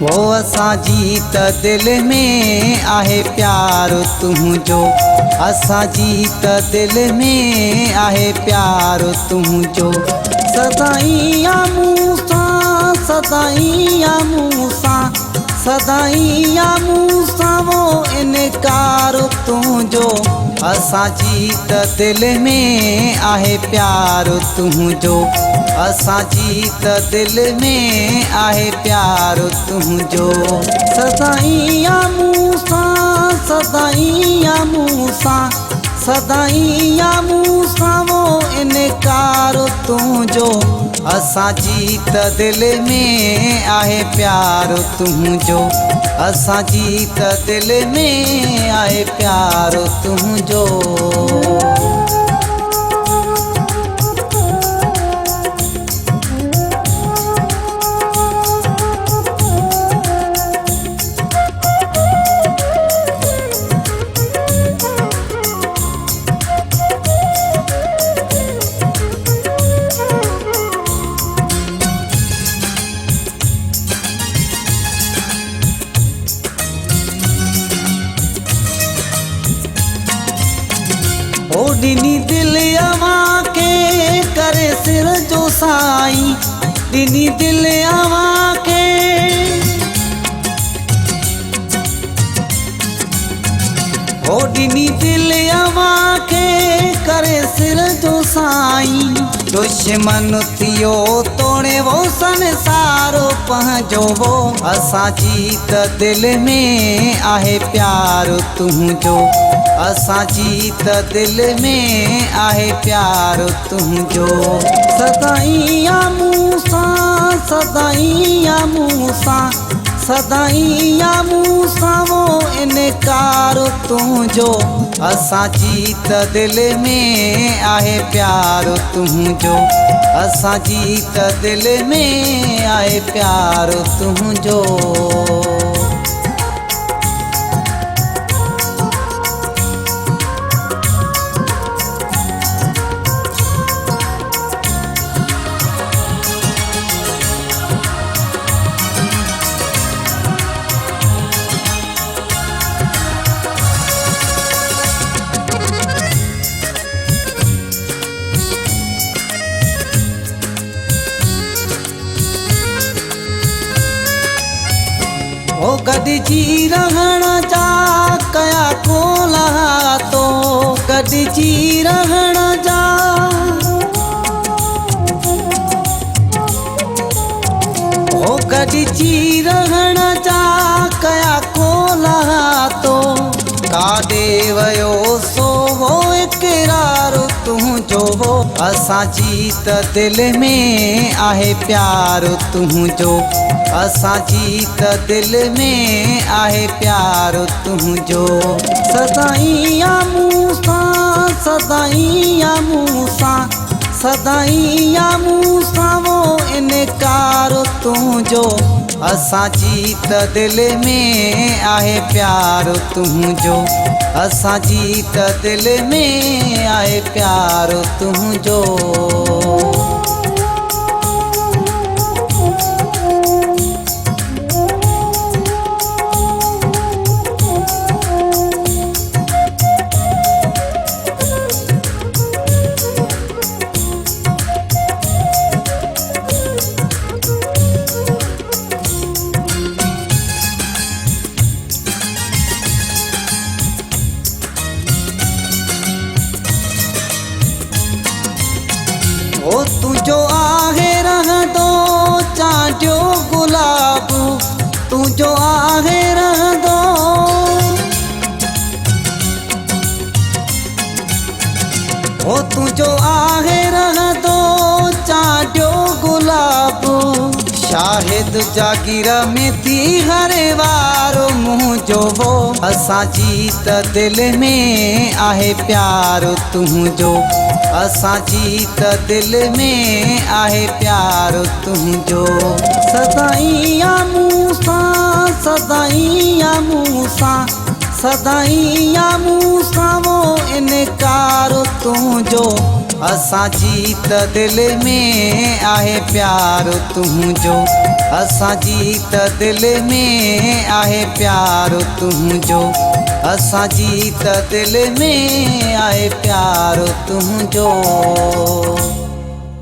वो असांजी त दिल में आहे प्यार तुंहिंजो, असांजी त दिल में आहे प्यार तुंहिंजो। सदाईं या मूं सां, सदाईं या मूं सां, सदाईं या मूं सां वो इनकार तुंहिंजो। असांजी त दिल में आहे प्यार तुंहिंजो, असांजी त दिल में आहे प्यार तुंहिंजो। सदाईं या मूं सां, सदाईं या मूं सां, सदाईं या मूं सां वो इनकार तुंहिंजो। असांजी त दिल में आहे प्यार तुंहिंजो, असांजी त दिल में आहे प्यार तुंहिंजो। ओ ॾिनी दिल अवां के करे सिर जो साईं, ॾिनी दिल अवां के, ओ ॾिनी दिल अवां के करे सिर जो साईं। दुश्मन थियो तोड़े वो संसारो पंहिंजो वो। असांजी त दिल में आहे प्यार तुंहिंजो, असांजी त दिल में आहे प्यार तुंहिंजो। सदाईं या मूं सां, सदाईं या मूं सां, सदाईं या मूं सां वो इनकार तुंहिंजो। असांजी त दिल में आहे प्यार तुंहिंजो, असांजी त दिल में आहे प्यार तुंहिंजो। ओ गॾिजी रहण जा कया कोला तो, गॾिजी रहण जा, ओ गॾिजी रहण जा कया कोला तो। काॾे वयो सो वो इक़रार तुंहिंजो हो। असांजी त दिल में आहे प्यार तुंहिंजो, असांजी त दिल में आहे प्यार तुंहिंजो। सदाईं या मूं सां, सदाईं या मूं सां, सदाईं या मूं सां वो इनकार तुंहिंजो। असांजी त दिल में आहे प्यार तुंहिंजो, असांजी त दिल में आहे प्यार तुंहिंजो। ओ तुझो आहे रहंदो चांटियो गुलाब, तुझो आहे रहंदो, ओ तुझो आहे रहंदो चांटियो गुलाब। शाहिद जागीर में थी हरे वारो मुंहिंजो वो। असांजी त दिल में आहे प्यार तुंहिंजो, असांजी त दिल में आहे प्यार तुंहिंजो। सदाईं या मूं सां, सदाईं या मूं सां, सदाईं या मूं सां वो इनकार तुंहिंजो। असां जीत दिल में आहे प्यार तुंहिंजो, असां जीत दिल में आहे प्यार तुंहिंजो, असां जीत दिल में आहे प्यार तुंहिंजो।